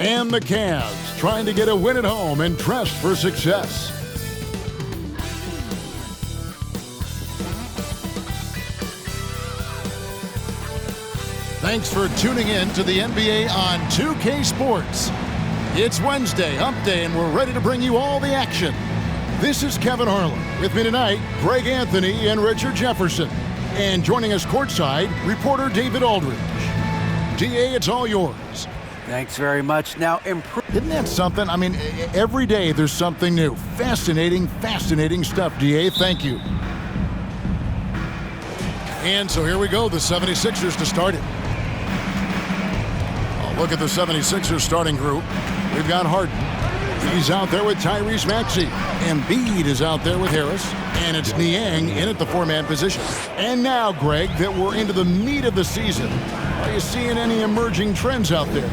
And the Cavs trying to get a win at home and dressed for success. Thanks for tuning in to the NBA on 2K Sports. It's Wednesday, Hump Day, and we're ready to bring you all the action. This is Kevin Harlan. With me tonight, Greg Anthony and Richard Jefferson. And joining us courtside, reporter David Aldridge. DA, it's all yours. Thanks very much. Now, isn't that something? I mean, every day there's something new. Fascinating stuff, DA. Thank you. And so here we go, the 76ers to start it. Oh, look at the 76ers starting group. We've got Harden. He's out there with Tyrese Maxey. Embiid is out there with Harris. And it's Niang in at the four-man position. And now, Greg, that we're into the meat of the season, are you seeing any emerging trends out there?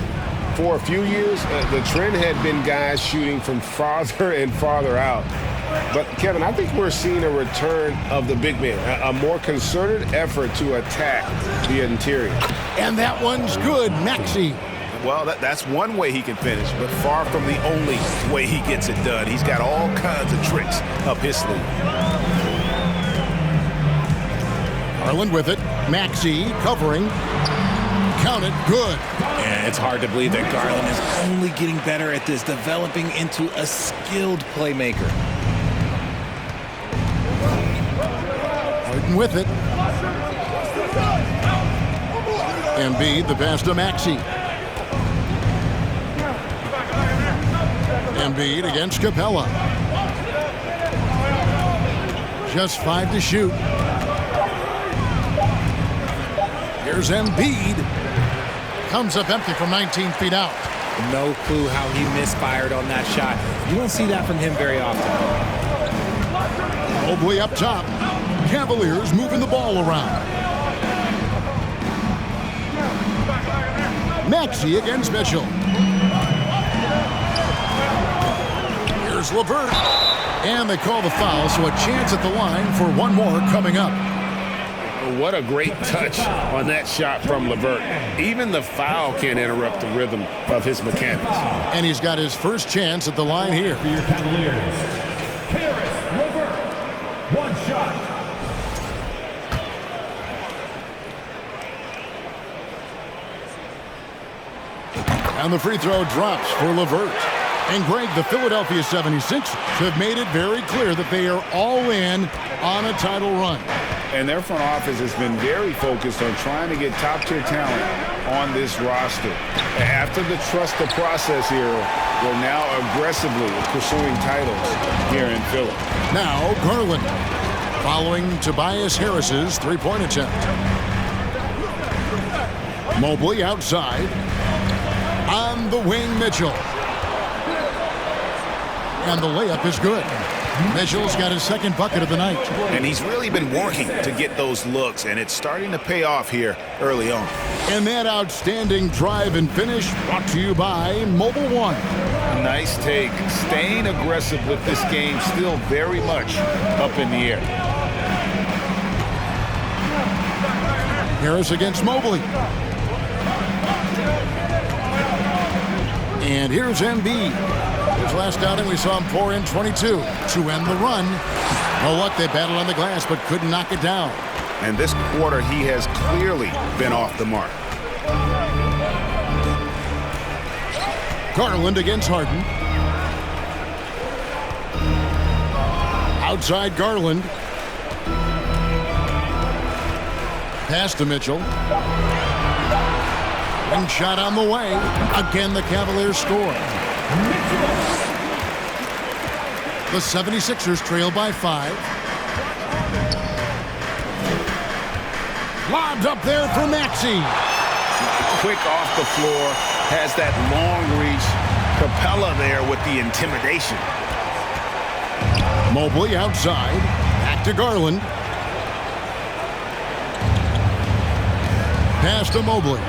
For a few years, the trend had been guys shooting from farther and farther out. But, Kevin, I think we're seeing a return of the big man, a more concerted effort to attack the interior. And that one's good, Maxey. Well, that's one way he can finish, but far from the only way he gets it done. He's got all kinds of tricks up his sleeve. Garland with it. Maxey covering. Count it. Good. And it's hard to believe that Garland is only getting better at this, developing into a skilled playmaker. Harden with it. Embiid, the pass to Maxey. Embiid against Capella. Just 5 to shoot. Here's Embiid. Comes up empty from 19 feet out. No clue how he misfired on that shot. You don't see that from him very often. Mobley up top. Cavaliers moving the ball around. Maxey against Mitchell. Here's LeVert. And they call the foul, so a chance at the line for one more coming up. What a great touch on that shot from LeVert. Even the foul can't interrupt the rhythm of his mechanics. And he's got his first chance at the line here. For your Cavaliers, LeVert, one shot. And the free throw drops for LeVert. And Greg, the Philadelphia 76ers have made it very clear that they are all in on a title run. And their front office has been very focused on trying to get top-tier talent on this roster. After the trust the process era, they're now aggressively pursuing titles here in Philly. Now Garland, following Tobias Harris's three-point attempt. Mobley outside. On the wing, Mitchell. And the layup is good. Mitchell's got his second bucket of the night. And he's really been working to get those looks, and it's starting to pay off here early on. And that outstanding drive and finish brought to you by Mobile One. Nice take. Staying aggressive with this game, still very much up in the air. Harris against Mobley. And here's Embiid. His last outing, we saw him pour in 22 to end the run. Oh, what? They battled on the glass, but couldn't knock it down. And this quarter, he has clearly been off the mark. Garland against Harden. Outside Garland. Pass to Mitchell. Ring shot on the way. Again, the Cavaliers score. The 76ers trail by 5. Lobbed up there for Maxey. Quick off the floor, has that long reach. Capella there with the intimidation. Mobley outside. Back to Garland. Pass to Mobley.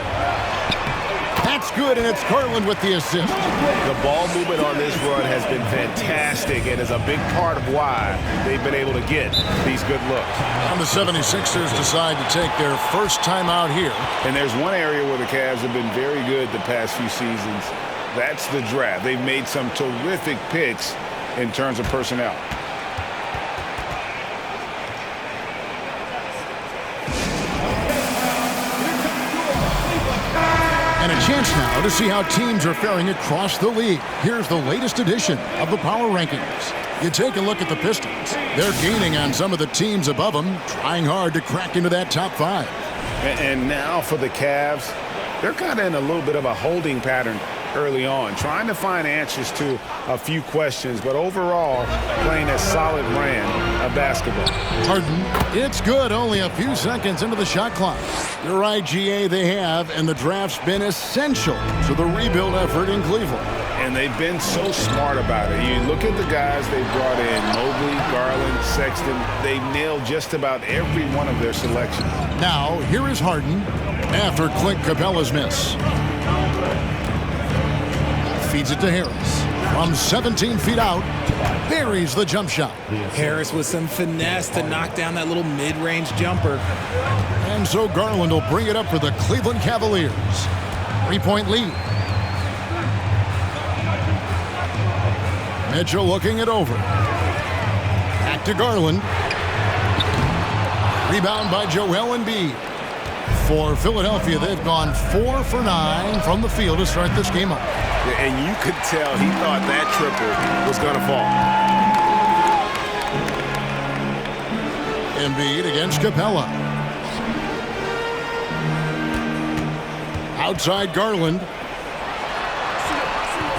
That's good, and it's Garland with the assist. The ball movement on this run has been fantastic and is a big part of why they've been able to get these good looks. And the 76ers decide to take their first time out here. And there's one area where the Cavs have been very good the past few seasons. That's the draft. They've made some terrific picks in terms of personnel. And a chance now to see how teams are faring across the league. Here's the latest edition of the Power Rankings. You take a look at the Pistons. They're gaining on some of the teams above them, trying hard to crack into that top 5. And now for the Cavs, they're kind of in a little bit of a holding pattern early on, trying to find answers to a few questions, but overall playing a solid brand of basketball. Harden, it's good, only a few seconds into the shot clock. You're right, GA, they have, and the draft's been essential to the rebuild effort in Cleveland. And they've been so smart about it. You look at the guys they brought in, Mobley, Garland, Sexton. They've nailed just about every one of their selections. Now, here is Harden after Clint Capella's miss. Feeds it to Harris. From 17 feet out, buries the jump shot. Harris with some finesse to knock down that little mid-range jumper. And so Garland will bring it up for the Cleveland Cavaliers. 3-point lead. Mitchell looking it over. Back to Garland. Rebound by Joel Embiid. For Philadelphia, they've gone 4 for 9 from the field to start this game up. And you could tell he thought that triple was going to fall. Embiid against Capella. Outside Garland.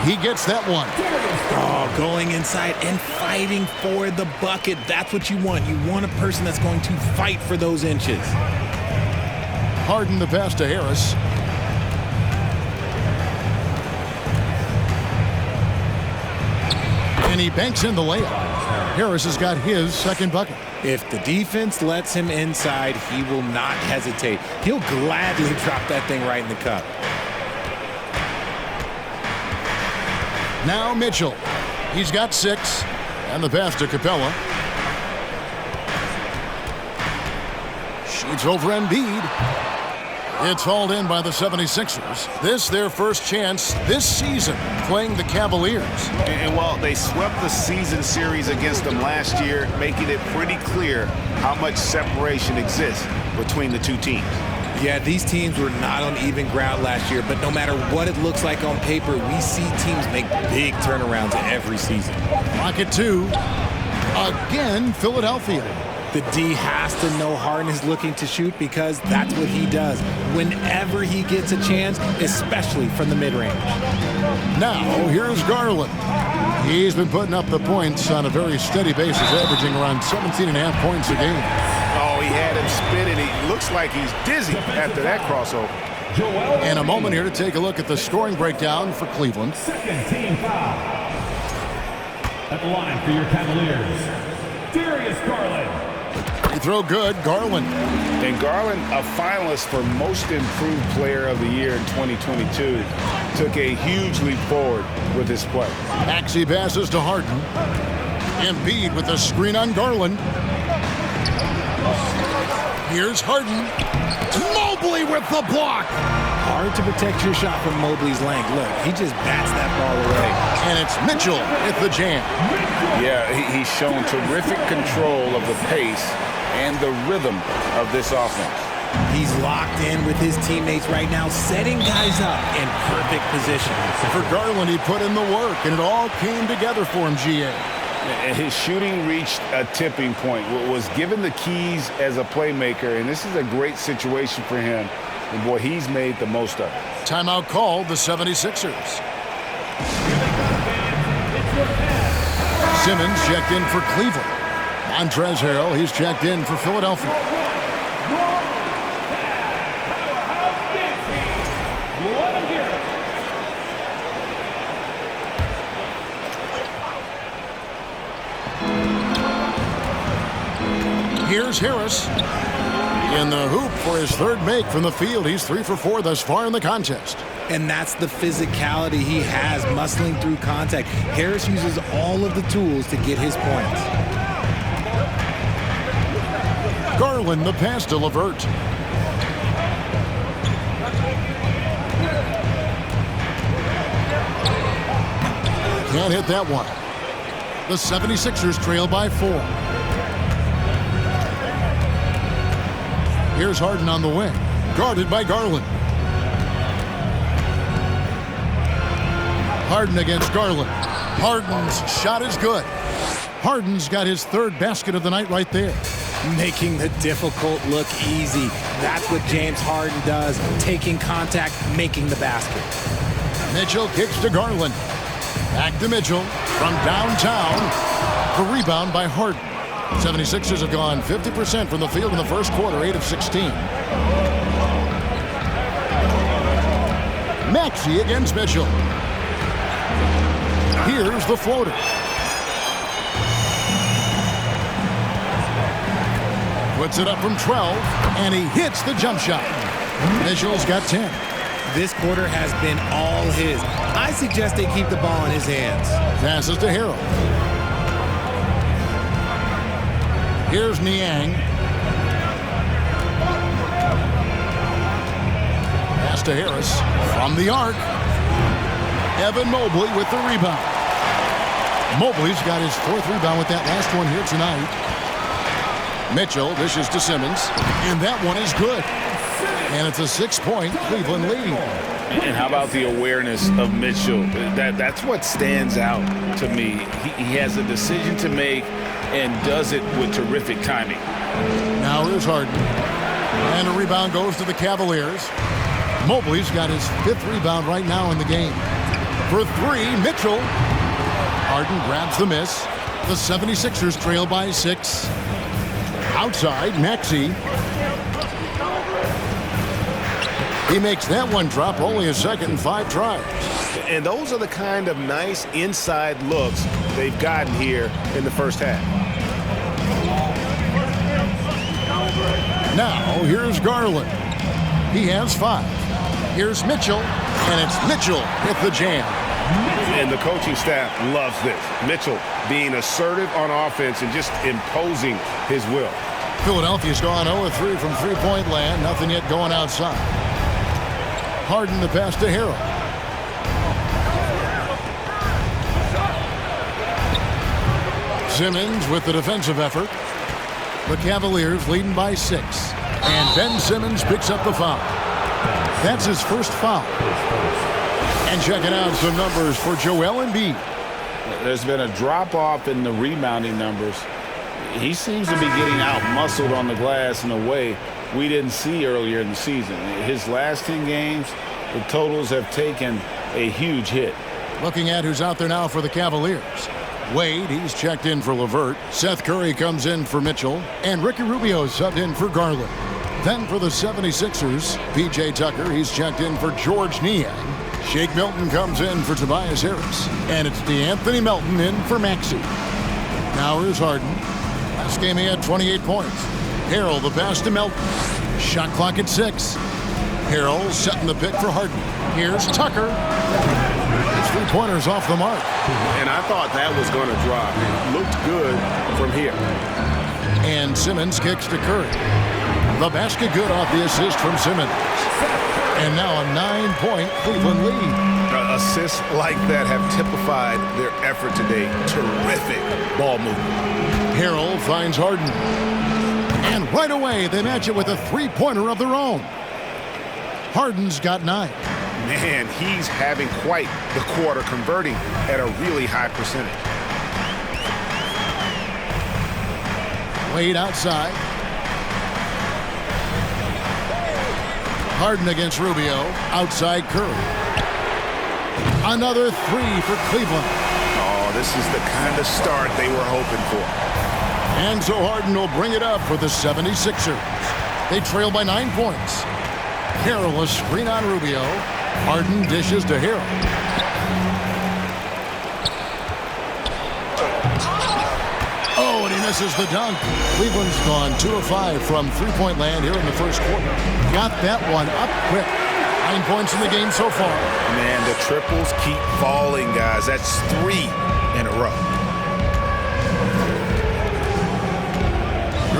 He gets that one. Oh, going inside and fighting for the bucket. That's what you want. You want a person that's going to fight for those inches. Harden the pass to Harris. And he banks in the layup. Harris has got his second bucket. If the defense lets him inside, he will not hesitate. He'll gladly drop that thing right in the cup. Now Mitchell. He's got 6. And the pass to Capella. Shoots over Embiid. It's hauled in by the 76ers. This their first chance this season playing the Cavaliers. And while they swept the season series against them last year, making it pretty clear how much separation exists between the two teams. Yeah, these teams were not on even ground last year, but no matter what it looks like on paper, we see teams make big turnarounds every season. Pocket 2. Again, Philadelphia. The D has to know Harden is looking to shoot because that's what he does whenever he gets a chance, especially from the mid-range. Now, here's Garland. He's been putting up the points on a very steady basis, averaging around 17.5 points a game. Oh, he had him spinning. He looks like he's dizzy after that crossover. In a moment here to take a look at the scoring breakdown for Cleveland. Second team foul. At the line for your Cavaliers, Darius Garland. He throw good, Garland. And Garland, a finalist for Most Improved Player of the Year in 2022, took a huge leap forward with his play. Maxey passes to Harden. Embiid with the screen on Garland. Here's Harden. Mobley with the block. Hard to protect your shot from Mobley's length. Look, he just bats that ball away. And it's Mitchell with the jam. Yeah, he's shown terrific control of the pace and the rhythm of this offense. He's locked in with his teammates right now, setting guys up in perfect position. For Garland, he put in the work, and it all came together for him, GA. And his shooting reached a tipping point, was given the keys as a playmaker, and this is a great situation for him. And boy, he's made the most of it. Timeout called the 76ers. Simmons checked in for Cleveland. Montrezl Harrell, he's checked in for Philadelphia. Here's Harris in the hoop for his third make from the field. He's 3 for 4 thus far in the contest. And that's the physicality he has, muscling through contact. Harris uses all of the tools to get his points. Garland the pass to LeVert. Can't hit that one. The 76ers trail by 4. Here's Harden on the wing, guarded by Garland. Harden against Garland. Harden's shot is good. Harden's got his 3rd basket of the night right there. Making the difficult look easy. That's what James Harden does. Taking contact, making the basket. Mitchell kicks to Garland. Back to Mitchell from downtown. The rebound by Harden. 76ers have gone 50% from the field in the first quarter, 8 of 16. Maxey against Mitchell. Here's the floater. Puts it up from 12, and he hits the jump shot. Mitchell's got 10. This quarter has been all his. I suggest they keep the ball in his hands. Passes to Harrell. Here's Niang. Pass to Harris from the arc. Evan Mobley with the rebound. Mobley's got his 4th rebound with that last one here tonight. Mitchell dishes to Simmons, and that one is good. And it's a 6-point Cleveland lead. And how about the awareness of Mitchell? That's what stands out to me. He has a decision to make and does it with terrific timing. Now here's Harden. And a rebound goes to the Cavaliers. Mobley's got his 5th rebound right now in the game. For 3, Mitchell. Harden grabs the miss. The 76ers trail by 6. Outside, Maxey. He makes that one drop, only a 2nd and 5 tries. And those are the kind of nice inside looks they've gotten here in the first half. Now, here's Garland. He has 5. Here's Mitchell, and it's Mitchell with the jam. And the coaching staff loves this. Mitchell being assertive on offense and just imposing his will. Philadelphia's gone 0-3 from three-point land. Nothing yet going outside. Harden the pass to Harrell. Simmons with the defensive effort. The Cavaliers leading by 6. And Ben Simmons picks up the foul. That's his 1st foul. And checking out some numbers for Joel Embiid. There's been a drop-off in the rebounding numbers. He seems to be getting out-muscled on the glass in a way we didn't see earlier in the season. His last 10 games, the totals have taken a huge hit. Looking at who's out there now for the Cavaliers. Wade, he's checked in for LeVert. Seth Curry comes in for Mitchell. And Ricky Rubio subbed in for Garland. Then for the 76ers, P.J. Tucker, he's checked in for George Niang. Shake Milton comes in for Tobias Harris. And it's DeAnthony Melton in for Maxey. Now here's Harden. Last game he had 28 points. Harrell the pass to Melton. Shot clock at 6. Harrell setting the pick for Harden. Here's Tucker. His 3-pointers off the mark. And I thought that was going to drop. It looked good from here. And Simmons kicks to Curry. The basket good off the assist from Simmons. And now a 9-point Cleveland lead. Assists like that have typified their effort today. Terrific ball movement. Harrell finds Harden. And right away, they match it with a 3-pointer of their own. Harden's got 9. Man, he's having quite the quarter, converting at a really high percentage. Wade outside. Harden against Rubio. Outside Curry. Another 3 for Cleveland. Oh, this is the kind of start they were hoping for. And so Harden will bring it up for the 76ers. They trail by 9 points. Harrell a screen on Rubio. Harden dishes to Harrell. Oh, and he misses the dunk. Cleveland's gone 2 of 5 from three-point land here in the first quarter. Got that one up quick. 9 points in the game so far. Man, the triples keep falling, guys. That's 3 in a row.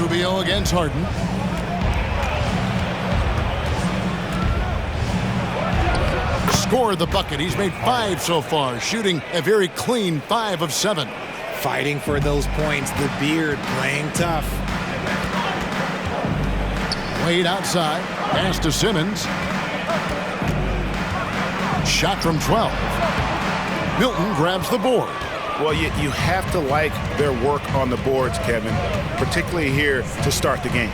Rubio against Harden. scored the bucket. He's made 5 so far, shooting a very clean 5 of 7. Fighting for those points, the beard playing tough. Wade outside, pass to Simmons. Shot from 12. Milton grabs the board. Well, you have to like their work on the boards, Kevin, particularly here to start the game.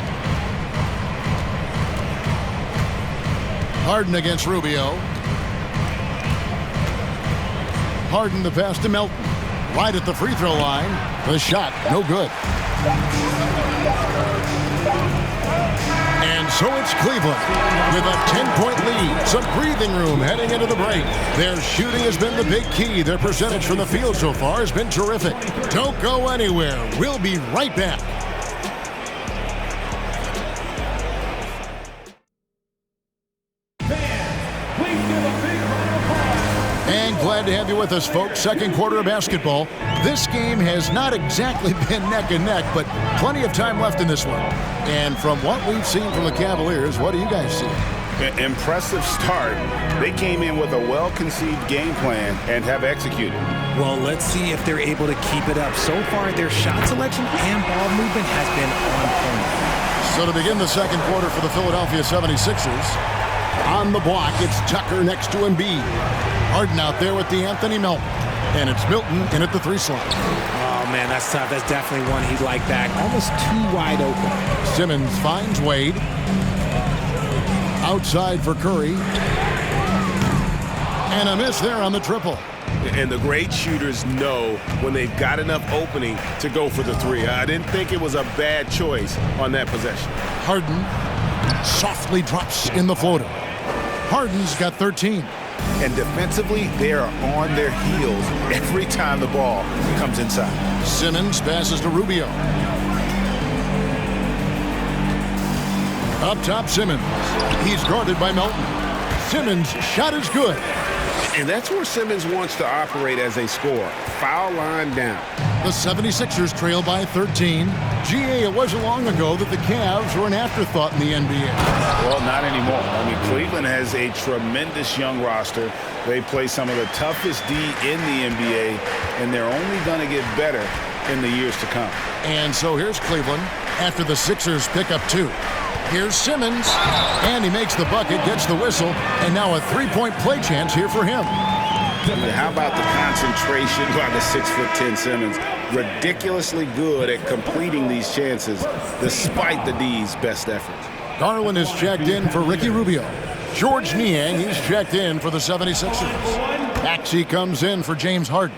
Harden against Rubio. Harden the pass to Milton. Right at the free throw line. The shot, no good. And so it's Cleveland with a 10-point lead. Some breathing room heading into the break. Their shooting has been the big key. Their percentage from the field so far has been terrific. Don't go anywhere. We'll be right back. And glad to have you with us, folks. Second quarter of basketball. This game has not exactly been neck and neck, but plenty of time left in this one. And from what we've seen from the Cavaliers, what do you guys see? Impressive start. They came in with a well-conceived game plan and have executed. Well, let's see if they're able to keep it up. So far, their shot selection and ball movement has been on point. So to begin the second quarter for the Philadelphia 76ers, on the block, it's Tucker next to Embiid. Harden out there with D'Anthony Melton. And it's Milton in at the 3 slot. Oh, man, that's tough. That's definitely one he'd like back. Almost too wide open. Simmons finds Wade. Outside for Curry. And a miss there on the triple. And the great shooters know when they've got enough opening to go for the 3. I didn't think it was a bad choice on that possession. Harden softly drops in the floater. Harden's got 13. And defensively, they are on their heels every time the ball comes inside. Simmons passes to Rubio. Up top, Simmons. He's guarded by Melton. Simmons' shot is good. And that's where Simmons wants to operate as a scorer. Foul line down. The 76ers trail by 13. GA, it wasn't long ago that the Cavs were an afterthought in the NBA. Well, not anymore. I mean, Cleveland has a tremendous young roster. They play some of the toughest D in the NBA, and they're only going to get better in the years to come. And so here's Cleveland after the Sixers pick up 2. Here's Simmons, and he makes the bucket, gets the whistle, and now a 3-point play chance here for him. How about the concentration by the 6'10" Simmons? Ridiculously good at completing these chances despite the D's best efforts. Garland is checked in for Ricky Rubio. George Niang, he's checked in for the 76ers. Maxey comes in for James Harden.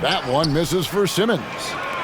That one misses for Simmons.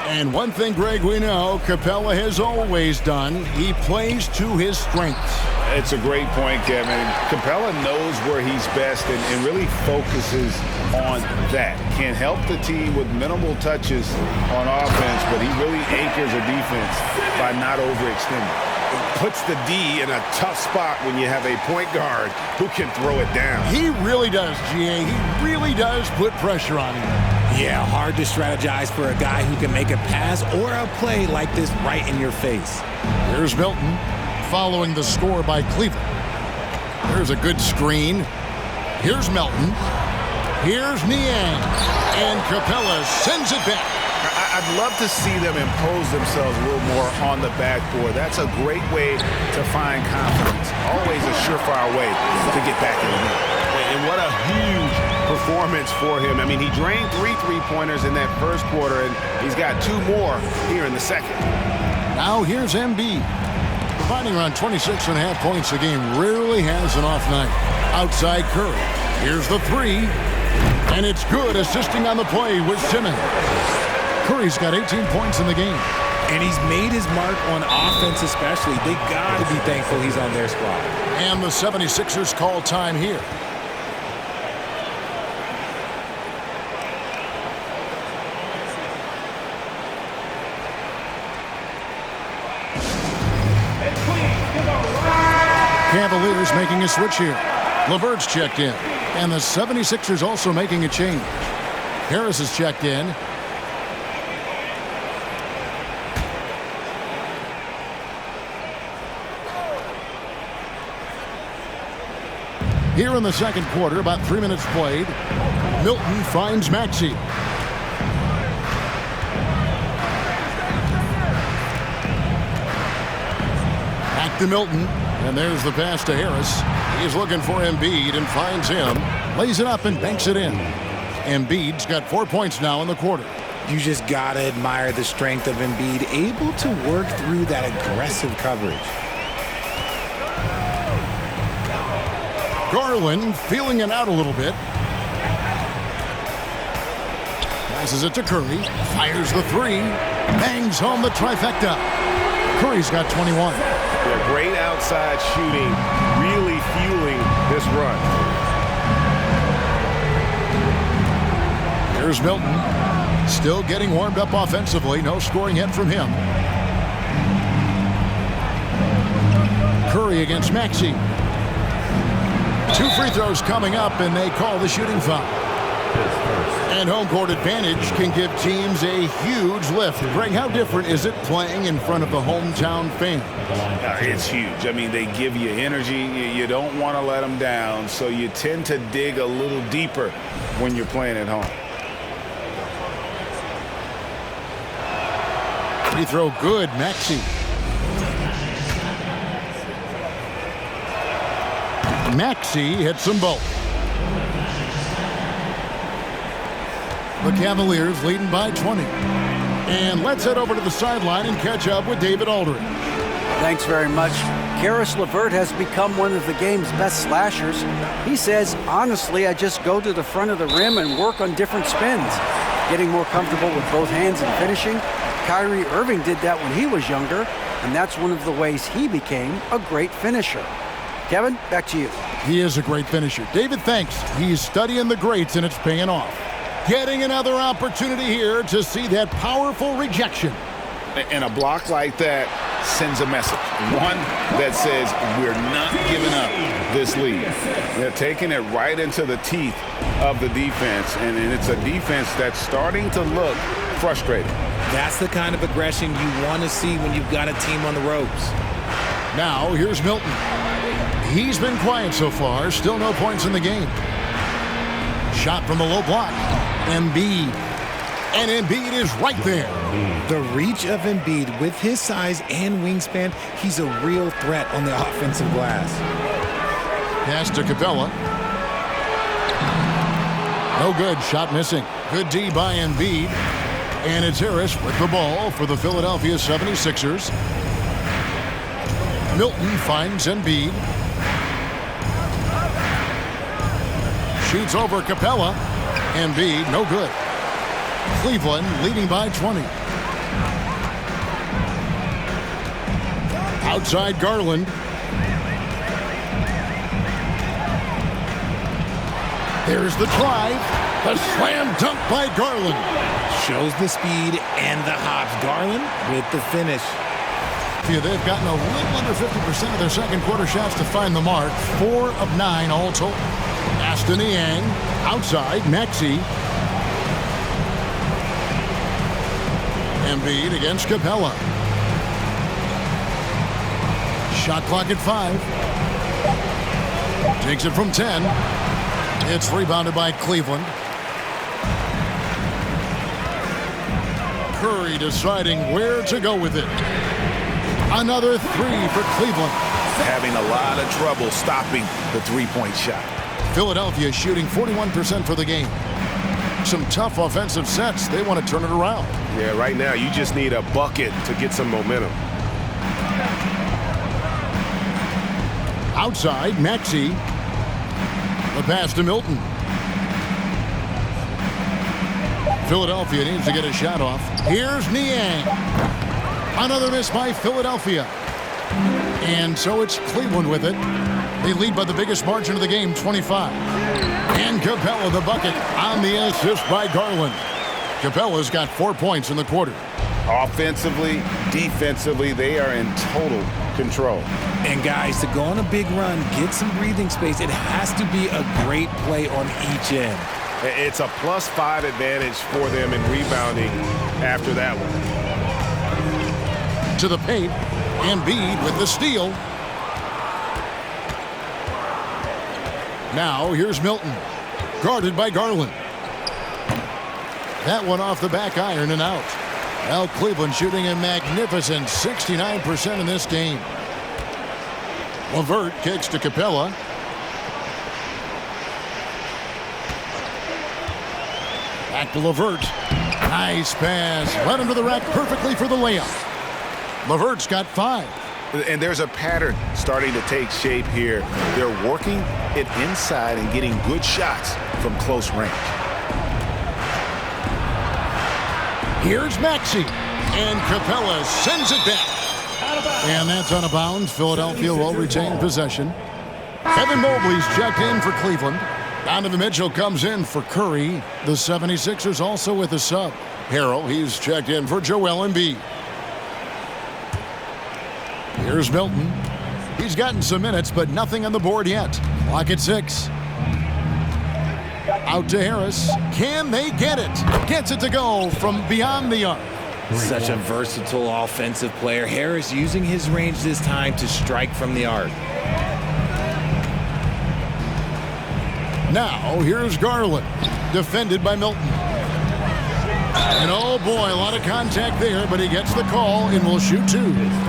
And one thing, Greg, we know Capella has always done. He plays to his strengths. It's a great point, Kevin. Capella knows where he's best and really focuses on that. Can help the team with minimal touches on offense, but he really anchors a defense by not overextending. Puts the D in a tough spot when you have a point guard who can throw it down. He really does, GA. He really does put pressure on him. Yeah, hard to strategize for a guy who can make a pass or a play like this right in your face. Here's Milton following the score by Cleveland. Here's a good screen. Here's Melton. Here's Niang. And Capella sends it back. I'd love to see them impose themselves a little more on the backboard. That's a great way to find confidence. Always a surefire way to get back in the game. And what a huge performance for him. I mean, he drained 3 3-pointers in that first quarter, and he's got 2 more here in the second. Now here's Embiid. Providing around 26.5 points a game, rarely has an off night. Outside Curry. Here's the 3. And it's good, assisting on the play with Simmons. Curry's got 18 points in the game. And he's made his mark on offense especially. They got to be thankful he's on their squad. And the 76ers call time here. Cavaliers making a switch here. LeVert's checked in. And the 76ers also making a change. Harris is checked in. Here in the second quarter, about 3 minutes played, Milton finds Maxey. Back to Milton, and there's the pass to Harris. He's looking for Embiid and finds him. Lays it up and banks it in. Embiid's got 4 points now in the quarter. You just gotta admire the strength of Embiid, able to work through that aggressive coverage. Garland feeling it out a little bit. Passes it to Curry. Fires the three. Bangs home the trifecta. Curry's got 21. Yeah, great outside shooting, really fueling this run. Here's Milton. Still getting warmed up offensively. No scoring yet from him. Curry against Maxey. 2 free throws coming up, and they call the shooting foul. And home court advantage can give teams a huge lift. Greg, how different is it playing in front of the hometown fans? It's huge. I mean, they give you energy. You don't want to let them down, so you tend to dig a little deeper when you're playing at home. Free throw good, Maxey. Maxey hits them both. The Cavaliers leading by 20. And let's head over to the sideline and catch up with David Aldridge. Thanks very much. Karis LeVert has become one of the game's best slashers. He says, honestly, I just go to the front of the rim and work on different spins. Getting more comfortable with both hands and finishing. Kyrie Irving did that when he was younger, and that's one of the ways he became a great finisher. Kevin, back to you. He is a great finisher. David, thanks. He's studying the greats, and it's paying off. Getting another opportunity here to see that powerful rejection. And a block like that sends a message. One that says we're not giving up this lead. They're taking it right into the teeth of the defense, and it's a defense that's starting to look frustrated. That's the kind of aggression you want to see when you've got a team on the ropes. Now, here's Milton. He's been quiet so far. Still no points in the game. Shot from the low block. Embiid. And Embiid is right there. The reach of Embiid with his size and wingspan, he's a real threat on the offensive glass. Pass to Capella. No good. Shot missing. Good D by Embiid. And it's Harris with the ball for the Philadelphia 76ers. Milton finds Embiid. Shoots over Capella. Embiid, no good. Cleveland leading by 20. Outside Garland. There's the drive. The slam dunk by Garland. Shows the speed and the hops. Garland with the finish. They've gotten a little under 50% of their second quarter shots to find the mark. 4 of 9 all total. Aston Niang outside. Maxey. Embiid against Capella. Shot clock at 5. Takes it from 10. It's rebounded by Cleveland. Curry deciding where to go with it. Another 3 for Cleveland. Having a lot of trouble stopping the three-point shot. Philadelphia shooting 41% for the game. Some tough offensive sets. They want to turn it around. Yeah, right now you just need a bucket to get some momentum. Outside, Maxey. The pass to Milton. Philadelphia needs to get a shot off. Here's Niang. Another miss by Philadelphia. And so it's Cleveland with it. They lead by the biggest margin of the game, 25. And Capella the bucket on the assist by Garland. Capella's got 4 points in the quarter. Offensively, defensively, they are in total control. And guys, to go on a big run, get some breathing space, it has to be a great play on each end. It's a +5 advantage for them in rebounding after that one. To the paint. Embiid with the steal. Now here's Milton, guarded by Garland. That one off the back iron and out. Well, Cleveland shooting a magnificent 69% in this game. LeVert kicks to Capella. Back to LeVert. Nice pass. Led him to the rack perfectly for the layup. LeVert's got 5. And there's a pattern starting to take shape here. They're working it inside and getting good shots from close range. Here's Maxey. And Capella sends it back. And that's out of bounds. Philadelphia will retain possession. Evan Mobley's checked in for Cleveland. Donovan Mitchell comes in for Curry. The 76ers also with a sub. Harrell, he's checked in for Joel Embiid. Here's Milton. He's gotten some minutes, but nothing on the board yet. Clock at 6. Out to Harris. Can they get it? Gets it to go from beyond the arc. Such a versatile offensive player. Harris using his range this time to strike from the arc. Now, here's Garland, defended by Milton. And oh boy, a lot of contact there, but he gets the call and will shoot 2.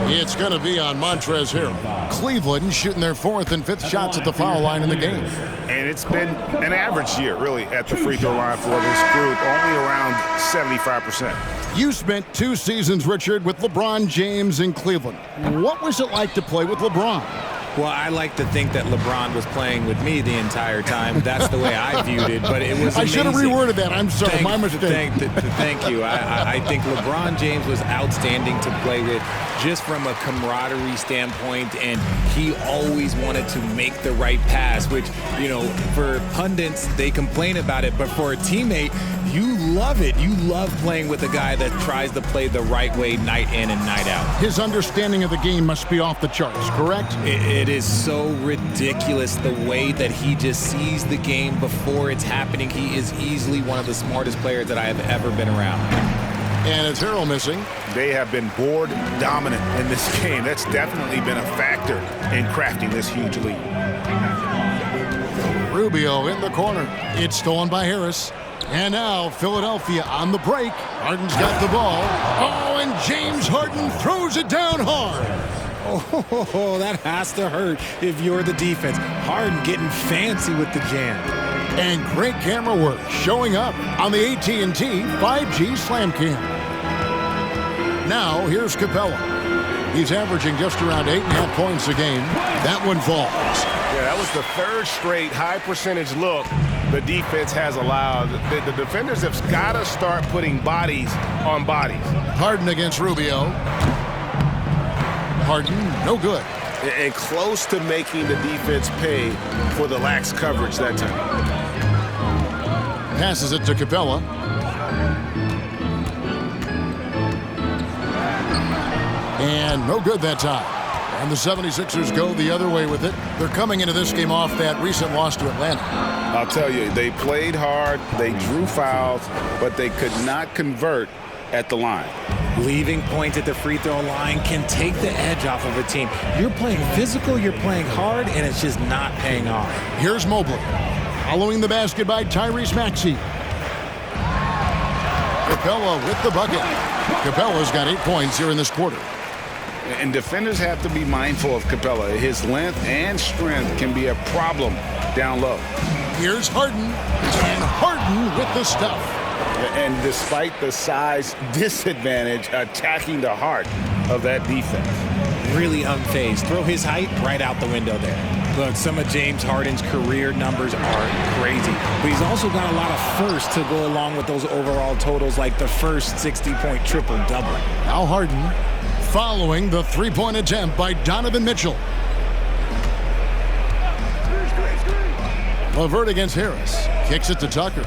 It's going to be on Montrezl Harrell. Cleveland shooting their 4th and 5th shots at the foul line in the game. And it's been an average year, really, at the free throw line for this group, only around 75%. You spent 2 seasons, Richard, with LeBron James in Cleveland. What was it like to play with LeBron? Well, I like to think that LeBron was playing with me the entire time. That's the way I viewed it, but it was amazing. I should have reworded that. I'm sorry, my mistake. Thank you. I think LeBron James was outstanding to play with just from a camaraderie standpoint, and he always wanted to make the right pass, which, you know, for pundits, they complain about it, but for a teammate, you love it. You love playing with a guy that tries to play the right way night in and night out. His understanding of the game must be off the charts, correct? It is so ridiculous the way that he just sees the game before it's happening. He is easily one of the smartest players that I have ever been around. And it's Harrell missing. They have been board dominant in this game. That's definitely been a factor in crafting this huge lead. Rubio in the corner. It's stolen by Harris. And now Philadelphia on the break. Harden's got the ball. Oh, and James Harden throws it down hard. Oh, that has to hurt if you're the defense. Harden getting fancy with the jam. And great camera work showing up on the AT&T 5G Slam Cam. Now here's Capella. He's averaging just around 8.5 points a game. That one falls. Yeah, that was the 3rd straight high percentage look the defense has allowed. The defenders have got to start putting bodies on bodies. Harden against Rubio. Harden, no good. And close to making the defense pay for the lax coverage that time. Passes it to Capella. And no good that time. And the 76ers go the other way with it. They're coming into this game off that recent loss to Atlanta. I'll tell you, they played hard, they drew fouls, but they could not convert at the line. Leaving points at the free throw line can take the edge off of a team. You're playing physical, you're playing hard, and it's just not paying off. Here's Mobley. Following the basket by Tyrese Maxey. Capella with the bucket. Capella's got 8 points here in this quarter. And defenders have to be mindful of Capella. His length and strength can be a problem down low. Here's Harden. And Harden with the stuff. And despite the size disadvantage, attacking the heart of that defense. Really unfazed. Throw his height right out the window there. Look, some of James Harden's career numbers are crazy, but he's also got a lot of firsts to go along with those overall totals, like the first 60-point triple-double. Now Harden following the three-point attempt by Donovan Mitchell. LeVert against Harris. Kicks it to Tucker.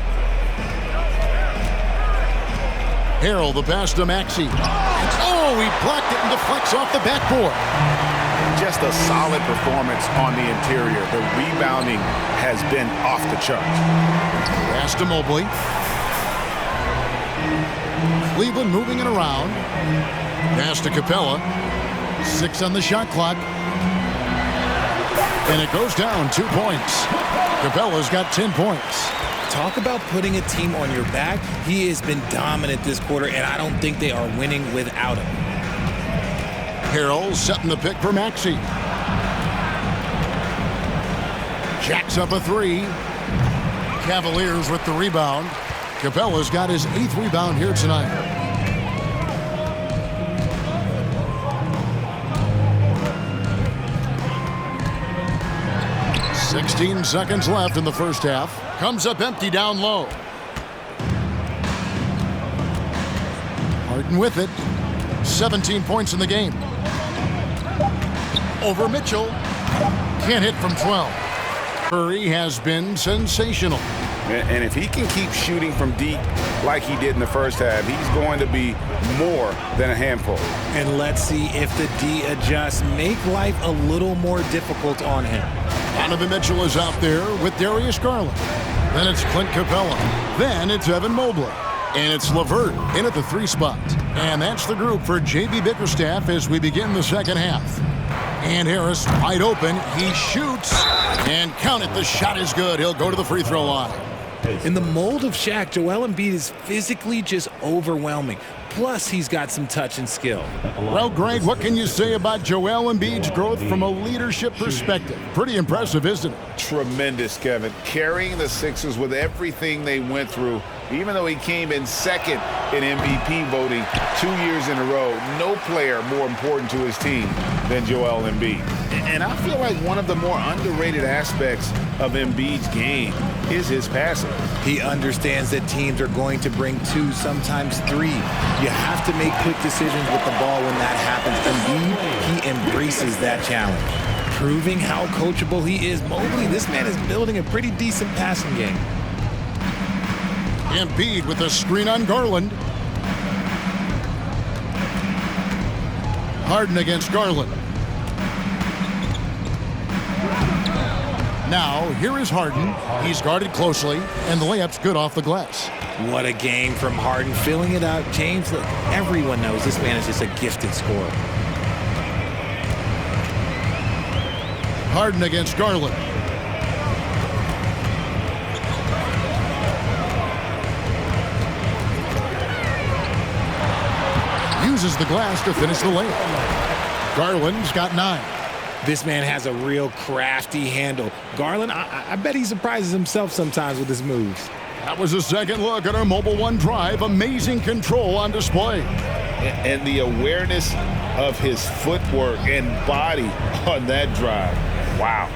Harrell, the pass to Maxey. Oh, he blocked it and deflects off the backboard. Just a solid performance on the interior. The rebounding has been off the charts. Pass to Mobley. Cleveland moving it around. Pass to Capella. 6 on the shot clock. And it goes down 2 points. Capella's got 10 points. Talk about putting a team on your back. He has been dominant this quarter, and I don't think they are winning without him. Harrell setting the pick for Maxey. Jacks up a three. Cavaliers with the rebound. Capella's got his 8th rebound here tonight. "16 seconds left in the first half. Comes up empty down low. Harden with it. 17 points in the game. Over Mitchell. Can't hit from 12. Curry has been sensational. And if he can keep shooting from deep like he did in the first half, he's going to be more than a handful. And let's see if the D adjusts, make life a little more difficult on him. Donovan Mitchell is out there with Darius Garland. Then it's Clint Capella. Then it's Evan Mobley. And it's LeVert in at the 3 spot. And that's the group for J.B. Bickerstaff as we begin the second half. And Harris wide open. He shoots. And count it. The shot is good. He'll go to the free throw line. In the mold of Shaq, Joel Embiid is physically just overwhelming. Plus, he's got some touch and skill. Well, Greg, what can you say about Joel Embiid's growth from a leadership perspective? Pretty impressive, isn't it? Tremendous, Kevin. Carrying the Sixers with everything they went through, even though he came in second in MVP voting 2 years in a row. No player more important to his team than Joel Embiid. And I feel like one of the more underrated aspects of Embiid's game is his passing. He understands that teams are going to bring 2, sometimes 3. You have to make quick decisions with the ball when that happens. Embiid, he embraces that challenge. Proving how coachable he is. Mobley, this man is building a pretty decent passing game. Embiid with a screen on Garland. Harden against Garland. Now, here is Harden. He's guarded closely, and the layup's good off the glass. What a game from Harden, filling it out. James, look, everyone knows this man is just a gifted scorer. Harden against Garland. Uses the glass to finish the layup. Garland's got 9. This man has a real crafty handle. Garland, I bet he surprises himself sometimes with his moves. That was a second look at our Mobile One drive. Amazing control on display. And the awareness of his footwork and body on that drive. Wow.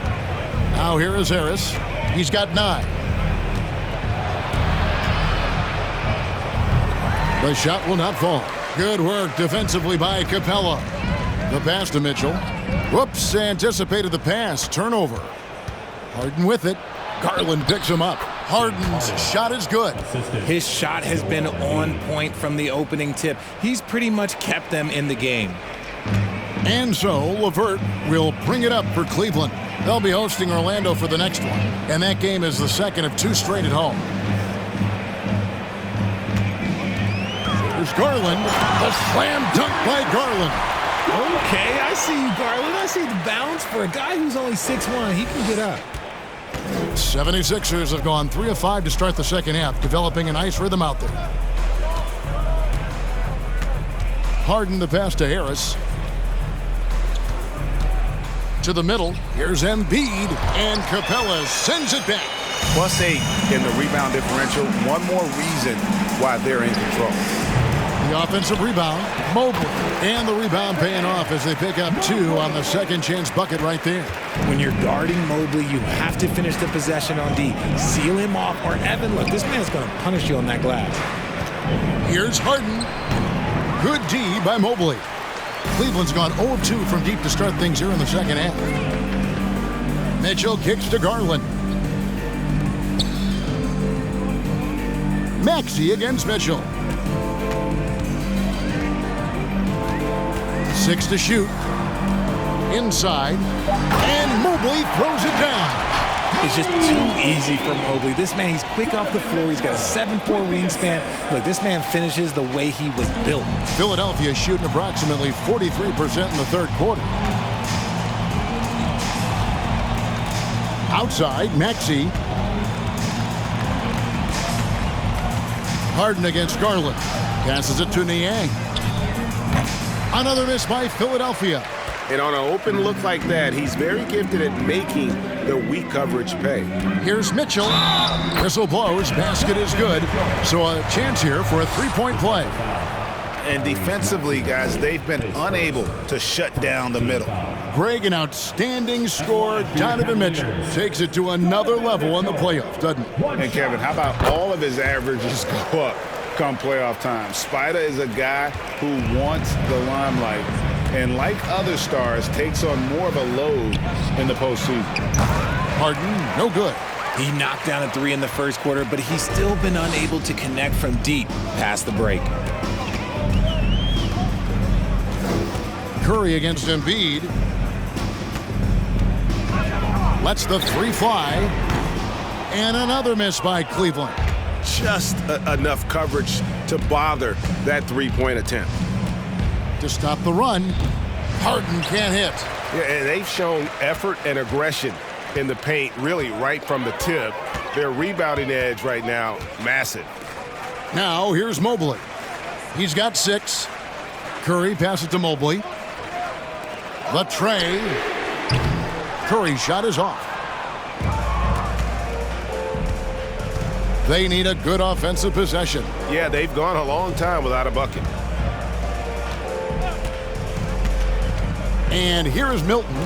Now here is Harris. He's got 9. The shot will not fall. Good work defensively by Capella. The pass to Mitchell. Whoops, anticipated the pass. Turnover. Harden with it. Garland picks him up. Harden's shot is good. His shot has been on point from the opening tip. He's pretty much kept them in the game. And so LeVert will bring it up for Cleveland. They'll be hosting Orlando for the next one. And that game is the second of 2 straight at home. There's Garland. The slam dunk by Garland. Okay, I see you, Garland. I see the bounce for a guy who's only 6'1". He can get up. 76ers have gone 3 of 5 to start the second half, developing a nice rhythm out there. Harden the pass to Harris. To the middle. Here's Embiid, and Capella sends it back. +8 in the rebound differential. One more reason why they're in control. The offensive rebound, Mobley, and the rebound paying off as they pick up 2 on the second chance bucket right there. When you're guarding Mobley, you have to finish the possession on D. Seal him off, or Evan, look, this man's going to punish you on that glass. Here's Harden. Good D by Mobley. Cleveland's gone 0 of 2 from deep to start things here in the second half. Mitchell kicks to Garland. Maxey against Mitchell. 6 to shoot. Inside. And Mobley throws it down. It's just too easy for Mobley. This man, he's quick off the floor. He's got a 7'4" wingspan. Look, this man finishes the way he was built. Philadelphia shooting approximately 43% in the third quarter. Outside, Maxey. Harden against Garland. Passes it to Niang. Another miss by Philadelphia. And on an open look like that, he's very gifted at making the weak coverage pay. Here's Mitchell. Whistle blows. Basket is good. So a chance here for a three-point play. And defensively, guys, they've been unable to shut down the middle. Greg, an outstanding scorer. Donovan Mitchell takes it to another level in the playoffs, doesn't he? And Kevin, how about all of his averages go up come playoff time? Spider is a guy who wants the limelight, and like other stars, takes on more of a load in the postseason. Harden, no good. He knocked down a three in the first quarter, but he's still been unable to connect from deep past the break. Curry against Embiid. Lets the three fly. And another miss by Cleveland. Just enough coverage to bother that three-point attempt. To stop the run, Harden can't hit. Yeah, and they've shown effort and aggression in the paint, really right from the tip. Their rebounding edge right now, massive. Now here's Mobley. He's got 6. Curry passes to Mobley. The tray. Curry's shot is off. They need a good offensive possession. Yeah, they've gone a long time without a bucket. And here is Milton.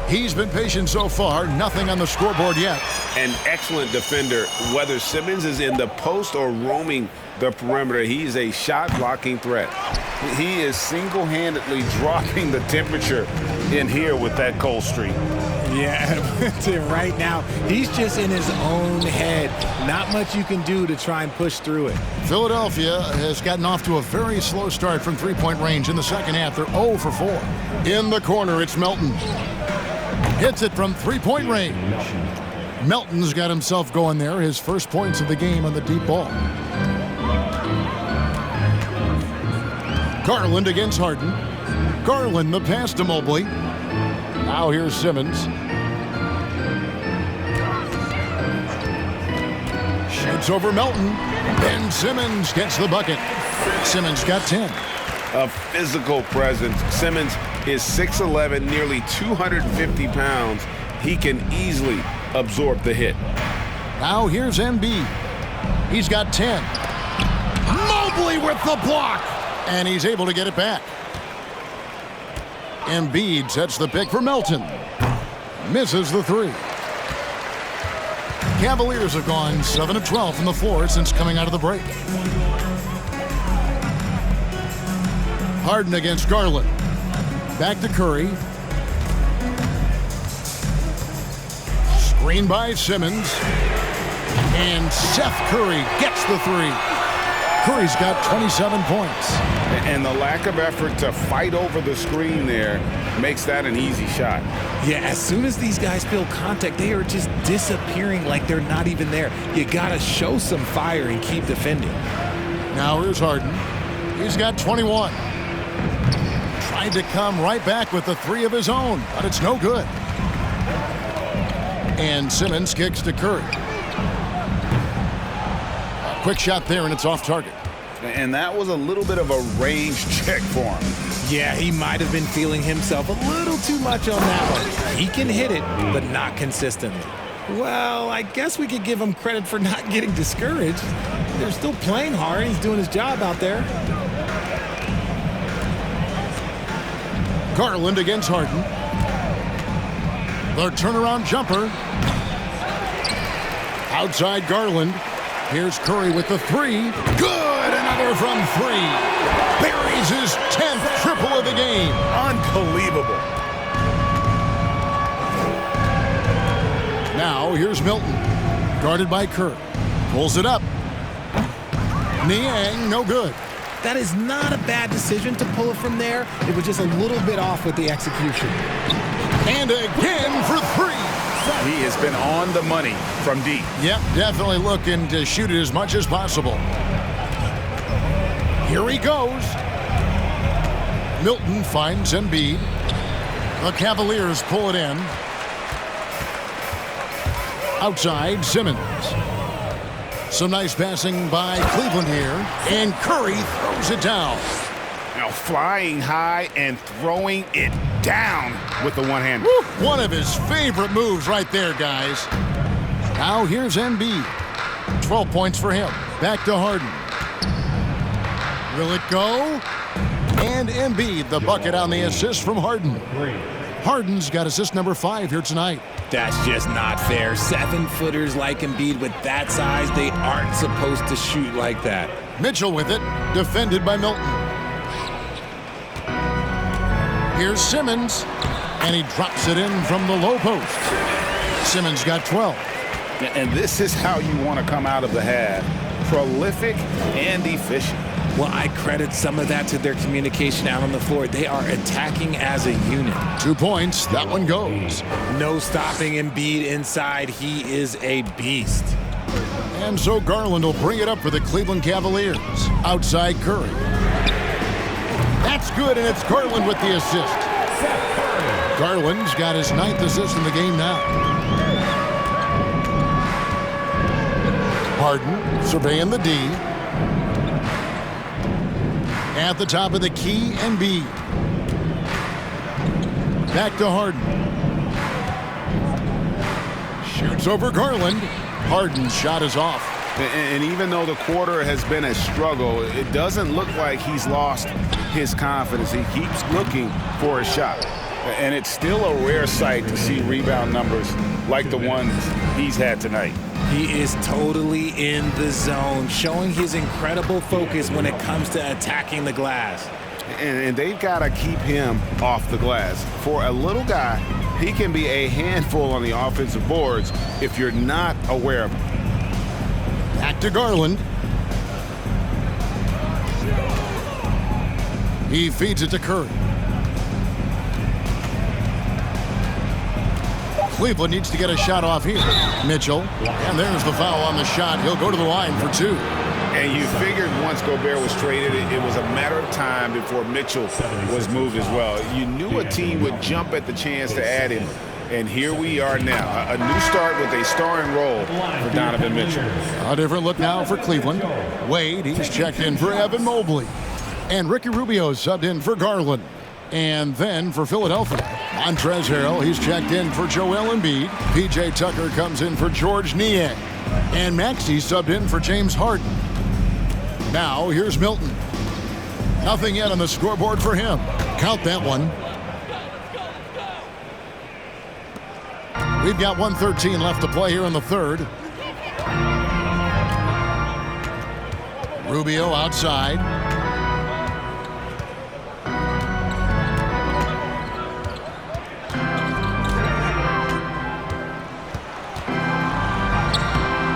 He's been patient so far. Nothing on the scoreboard yet. An excellent defender, whether Simmons is in the post or roaming the perimeter. He's a shot-blocking threat. He is single-handedly dropping the temperature in here with that cold streak. Yeah, right now, he's just in his own head. Not much you can do to try and push through it. Philadelphia has gotten off to a very slow start from three-point range in the second half. They're 0 for 4. In the corner, it's Melton. Hits it from three-point range. Melton's got himself going there. His first points of the game on the deep ball. Garland against Harden. Garland, the pass to Mobley. Now here's Simmons. Shoots over Melton. Ben Simmons gets the bucket. Simmons got 10. A physical presence. Simmons is 6'11", nearly 250 pounds. He can easily absorb the hit. Now here's Embiid. He's got 10. Mobley with the block. And he's able to get it back. Embiid sets the pick for Melton. Misses the three. Cavaliers have gone 7 of 12 from the floor since coming out of the break. Harden against Garland. Back to Curry. Screen by Simmons. And Seth Curry gets the three. Curry's got 27 points. And the lack of effort to fight over the screen there makes that an easy shot. Yeah, as soon as these guys feel contact, they are just disappearing like they're not even there. You got to show some fire and keep defending. Now here's Harden. He's got 21. Tried to come right back with the three of his own, but it's no good. And Simmons kicks to Curry. A quick shot there, and it's off target. And that was a little bit of a range check for him. Yeah, he might have been feeling himself a little too much on that one. He can hit it, but not consistently. Well, I guess we could give him credit for not getting discouraged. They're still playing hard. He's doing his job out there. Garland against Harden. The turnaround jumper. Outside Garland. Here's Curry with the three. Good! Another from three. Buries his 10th triple of the game. Unbelievable. Now here's Milton. Guarded by Curry. Pulls it up. Niang, no good. That is not a bad decision to pull it from there. It was just a little bit off with the execution. And again for three. He has been on the money from deep. Yep, definitely looking to shoot it as much as possible. Here he goes. Milton finds Embiid. The Cavaliers pull it in. Outside, Simmons. Some nice passing by Cleveland here. And Curry throws it down. Now flying high and throwing it down with the one-hander. One of his favorite moves right there, guys. Now here's Embiid. 12 points for him. Back to Harden. Will it go? And Embiid, the bucket on the assist from Harden. Harden's got assist number 5 here tonight. That's just not fair. 7-footers like Embiid with that size, they aren't supposed to shoot like that. Mitchell with it, defended by Milton. Here's Simmons, and he drops it in from the low post. Simmons got 12. And this is how you want to come out of the half. Prolific and efficient. Well, I credit some of that to their communication out on the floor. They are attacking as a unit. 2 points, that one goes. No stopping Embiid inside. He is a beast. And so Garland will bring it up for the Cleveland Cavaliers. Outside Curry. That's good, and it's Garland with the assist. Garland's got his 9th assist in the game now. Harden surveying the D. At the top of the key, Embiid. Back to Harden. Shoots over Garland. Harden's shot is off. And even though the quarter has been a struggle, it doesn't look like he's lost his confidence. He keeps looking for a shot. And it's still a rare sight to see rebound numbers like the ones he's had tonight. He is totally in the zone, showing his incredible focus when it comes to attacking the glass. And they've got to keep him off the glass. For a little guy, he can be a handful on the offensive boards if you're not aware of him. Back to Garland. He feeds it to Curry. Cleveland needs to get a shot off here. Mitchell. And there's the foul on the shot. He'll go to the line for 2. And you figured once Gobert was traded, it was a matter of time before Mitchell was moved as well. You knew a team would jump at the chance to add him. And here we are now. A new start with a starring role for Donovan Mitchell. A different look now for Cleveland. Wade, he's checked in for Evan Mobley. And Ricky Rubio subbed in for Garland. And then for Philadelphia, Montrezl Harrell, he's checked in for Joel Embiid. P.J. Tucker comes in for George Niang. And Maxey subbed in for James Harden. Now here's Milton. Nothing yet on the scoreboard for him. Count that one. We've got 1:13 left to play here in the third. Rubio outside.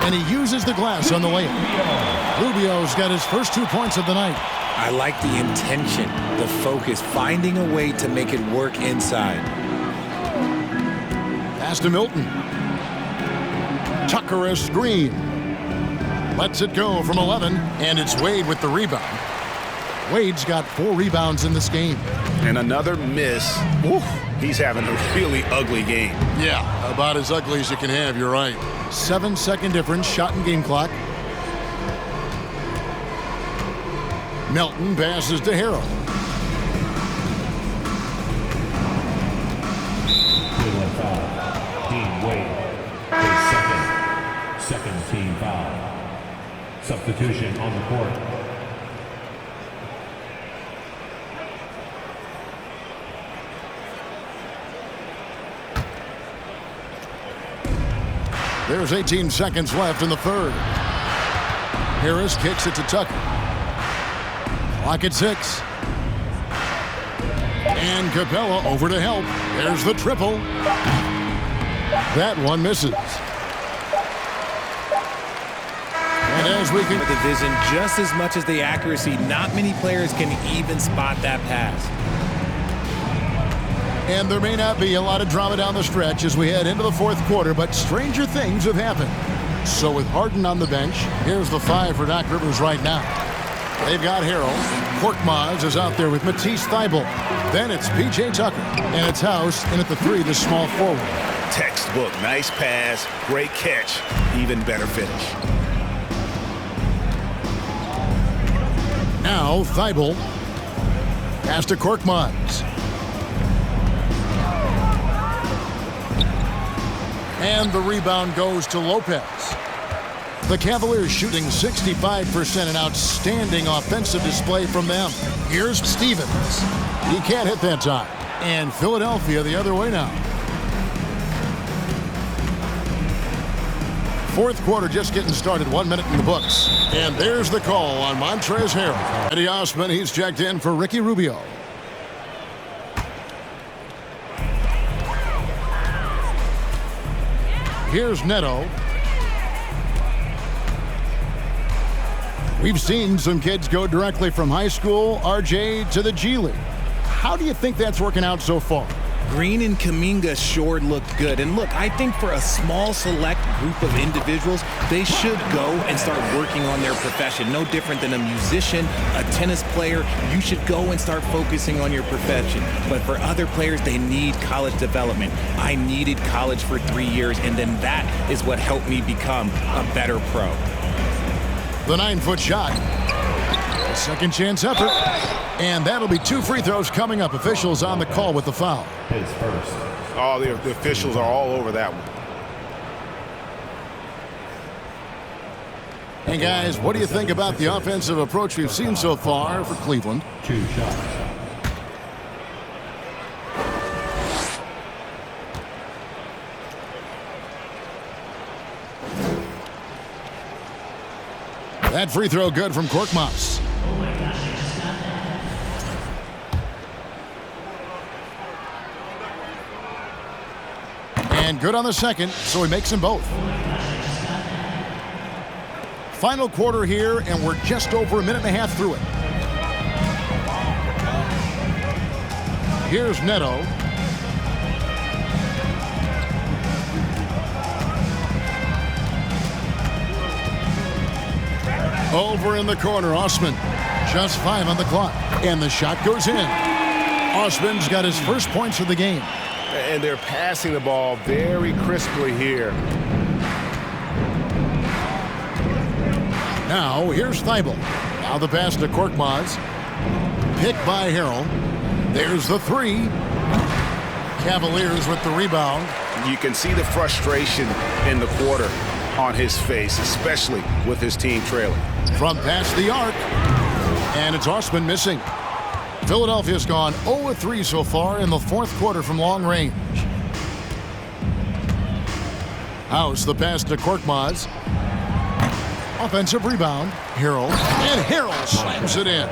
And he uses the glass on the layup. Rubio's got his first 2 points of the night. I like the intention, the focus, finding a way to make it work inside. Pass to Milton. Tucker a screen. Lets it go from 11, and it's Wade with the rebound. Wade's got 4 rebounds in this game. And another miss. Oof, he's having a really ugly game. Yeah, about as ugly as you can have, you're right. 7-second difference, shot and game clock. Milton passes to Harrell. Cleveland foul. Team Wade. His second team foul. Substitution on the court. There's 18 seconds left in the third. Harris kicks it to Tucker. Clock at 6. And Capella over to help. There's the triple. That one misses. And as we can... The vision just as much as the accuracy, not many players can even spot that pass. And there may not be a lot of drama down the stretch as we head into the fourth quarter, but stranger things have happened. So with Harden on the bench, here's the 5 for Doc Rivers right now. They've got Harrell. Korkmaz is out there with Matisse Thybulle. Then it's P.J. Tucker. And it's House in at the 3, the small forward. textbook. Nice pass, great catch, even better finish. Now Thibault. Pass to Korkmaz. And the rebound goes to Lopez. The Cavaliers shooting 65%, an outstanding offensive display from them. Here's Stevens. He can't hit that time. And Philadelphia the other way now. Fourth quarter just getting started, 1 minute in the books. And there's the call on Montrezl Harrell. Eddie Osman, he's checked in for Ricky Rubio. Here's Neto. We've seen some kids go directly from high school, RJ, to the G League. How do you think that's working out so far? Green and Kuminga sure look good. And look, I think for a small select group of individuals, they should go and start working on their profession. No different than a musician, a tennis player. You should go and start focusing on your profession. But for other players, they need college development. I needed college for 3 years, and then that is what helped me become a better pro. The 9-foot shot. A second chance effort. And that'll be 2 free throws coming up. Officials on the call with the foul. His first. Oh, the officials are all over that one. Hey, guys, what do you think about the offensive approach we've seen so far for Cleveland? 2 shots. That free throw good from Korkmaz. And good on the second, so he makes them both. Final quarter here, and we're just over a minute and a half through it. Here's Neto. Over in the corner, Osman. Just 5 on the clock, and the shot goes in. Osman's got his first points of the game. And they're passing the ball very crisply here. Now, here's Thibault. Now the pass to Korkmaz. Picked by Harrell. There's the 3. Cavaliers with the rebound. You can see the frustration in the quarter on his face, especially with his team trailing. From past the arc. And it's Osman missing. Philadelphia's gone 0-3 so far in the fourth quarter from long range. House the pass to Korkmaz. Offensive rebound. Harrell. And Harrell slams it in.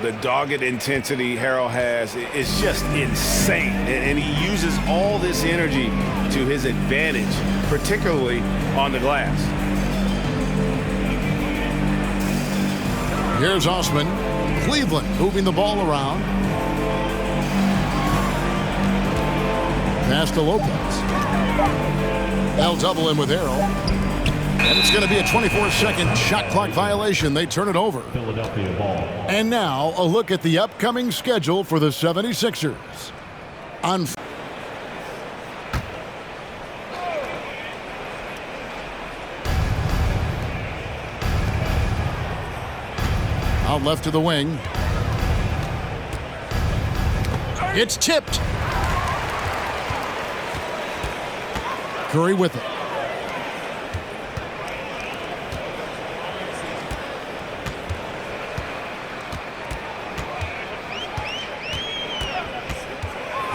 The dogged intensity Harrell has is just insane. And he uses all this energy to his advantage, particularly on the glass. Here's Osman. Cleveland moving the ball around. Pass to Lopez. They'll double him with Harrell. And it's going to be a 24-second shot clock violation. They turn it over. Philadelphia ball. And now a look at the upcoming schedule for the 76ers. Out left to the wing. It's tipped. Curry with it.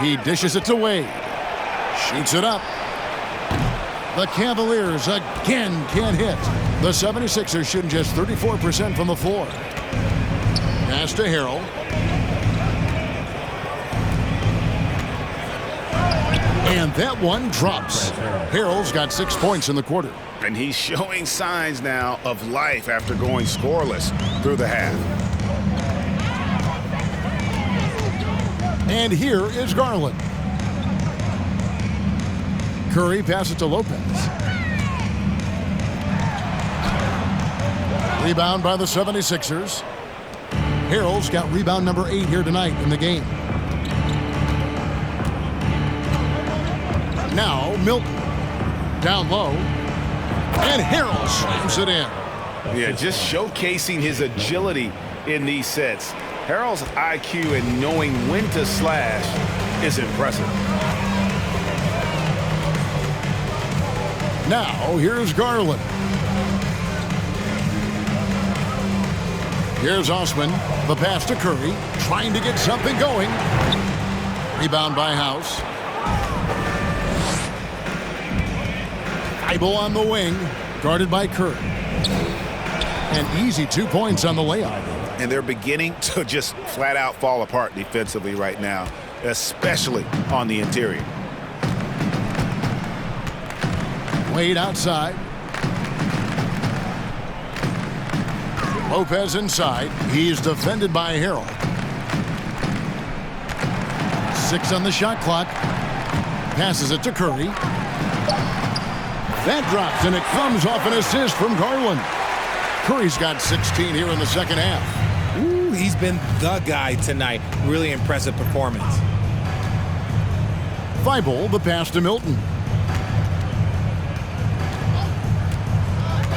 He dishes it to Wade. Shoots it up. The Cavaliers again can't hit. The 76ers shooting just 34% from the floor. Pass to Harrell. And that one drops. Harrell's got 6 points in the quarter. And he's showing signs now of life after going scoreless through the half. And here is Garland. Curry passes to Lopez. Rebound by the 76ers. Harrell's got rebound number 8 here tonight in the game. Now Milton. Down low. And Harrell slams it in. Yeah, just showcasing his agility in these sets. Harrell's IQ and knowing when to slash is impressive. Now, here's Garland. Here's Osman. The pass to Curry. Trying to get something going. Rebound by House. Thibault on the wing. Guarded by Curry. An easy 2 points on the layup. And they're beginning to just flat out fall apart defensively right now, especially on the interior. Wade outside. Lopez inside. He's defended by Harrell. 6 on the shot clock. Passes it to Curry. That drops, and it comes off an assist from Garland. Curry's got 16 here in the second half. Ooh, he's been the guy tonight. Really impressive performance. Thibault, the pass to Milton.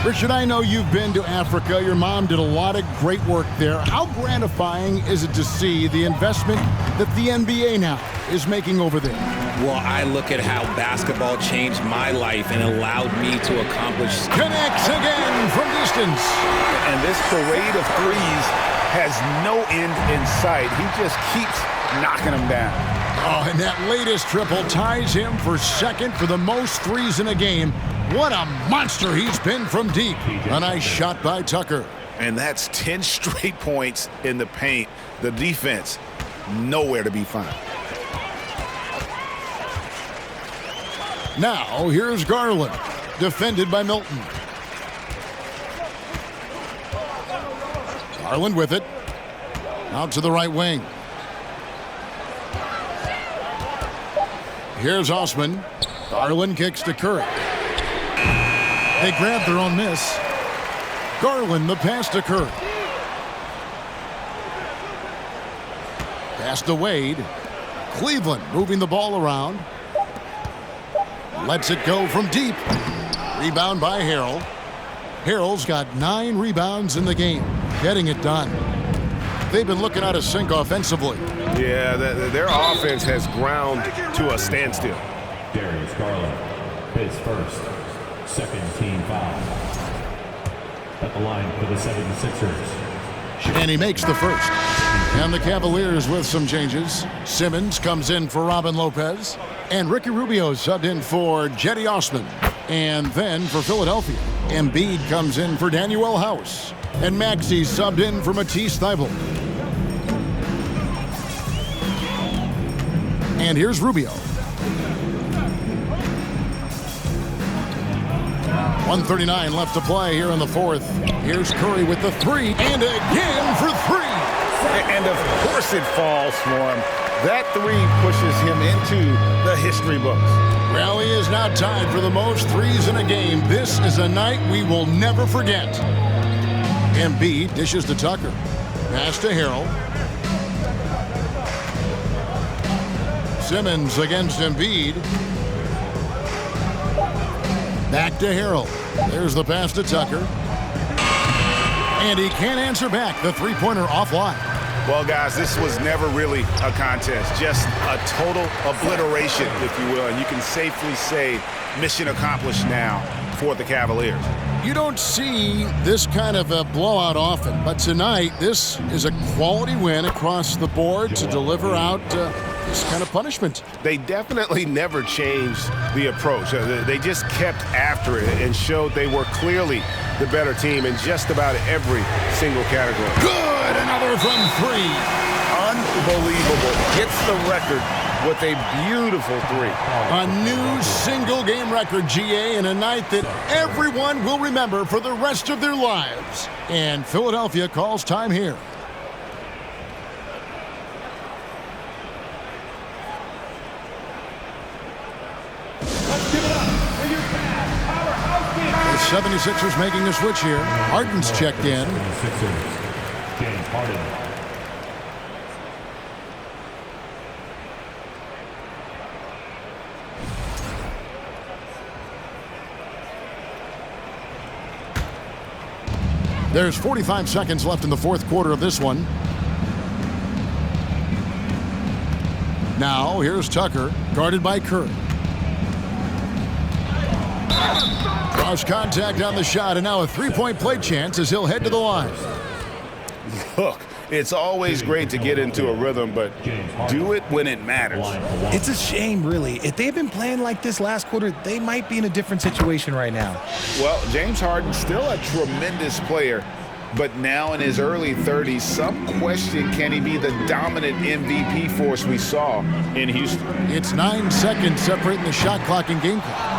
Richard, I know you've been to Africa. Your mom did a lot of great work there. How gratifying is it to see the investment that the NBA now is making over there? Well, I look at how basketball changed my life and allowed me to accomplish. Connects again from distance. And this parade of threes has no end in sight. He just keeps knocking them down. Oh, and that latest triple ties him for second for the most threes in a game. What a monster he's been from deep. A nice shot by Tucker. And that's 10 straight points in the paint. The defense, nowhere to be found. Now, here's Garland, defended by Milton. Garland with it. Out to the right wing. Here's Osman. Garland kicks to Curry. They grab their own miss. Garland, the pass to Curry. Pass to Wade. Cleveland moving the ball around. Lets it go from deep. Rebound by Harrell. Harrell's got 9 rebounds in the game. Getting it done. They've been looking out of sync offensively. Yeah, their offense has ground to a standstill. Darius Garland, his first, second team foul. At the line for the 76ers. And he makes the first. And the Cavaliers with some changes. Simmons comes in for Robin Lopez. And Ricky Rubio subbed in for Jetty Osman. And then for Philadelphia, Embiid comes in for Danuel House. And Maxey subbed in for Matisse Thybulle. And here's Rubio. 1:39 left to play here in the fourth. Here's Curry with the 3. And again for 3. And of course it falls for him. That 3 pushes him into the history books. Well, he is now tied for the most threes in a game. This is a night we will never forget. Embiid dishes to Tucker. Pass to Harrell. Simmons against Embiid. Back to Harrell. There's the pass to Tucker. And he can't answer back. The three-pointer offline. Well, guys, this was never really a contest. Just a total obliteration, if you will. And you can safely say mission accomplished now for the Cavaliers. You don't see this kind of a blowout often, but tonight this is a quality win across the board to deliver out this kind of punishment. They definitely never changed the approach. They just kept after it and showed they were clearly the better team in just about every single category. Good, another from 3. Unbelievable. Hits the record with a beautiful 3. A new single-game record, GA, in a night that everyone will remember for the rest of their lives. And Philadelphia calls time here. The 76ers making a switch here. Harden's checked in. James Harden. There's 45 seconds left in the fourth quarter of this one. Now, here's Tucker, guarded by Curry. Cross contact on the shot, and now a three-point play chance as he'll head to the line. Look, it's always great to get into a rhythm, but do it when it matters. It's a shame, really. If they had been playing like this last quarter, they might be in a different situation right now. Well, James Harden's still a tremendous player, but now in his early 30s, some question, can he be the dominant MVP force we saw in Houston? It's 9 seconds separating the shot clock and game clock.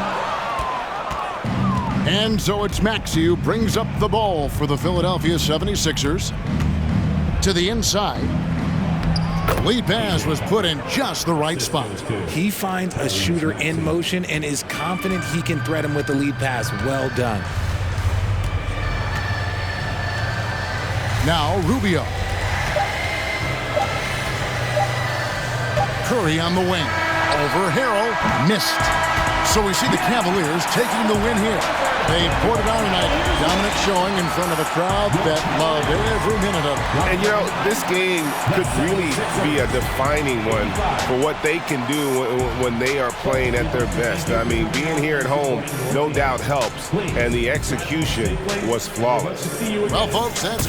And so it's Maxey who brings up the ball for the Philadelphia 76ers. To the inside. The lead pass was put in just the right spot. He finds a shooter in motion and is confident he can threat him with the lead pass. Well done. Now Rubio. Curry on the wing. Over Harrell. Missed. So we see the Cavaliers taking the win here. They poured it on tonight. Dominant showing in front of a crowd that loved every minute of it. And, you know, this game could really be a defining one for what they can do when they are playing at their best. I mean, being here at home no doubt helps, and the execution was flawless. Well, folks, that's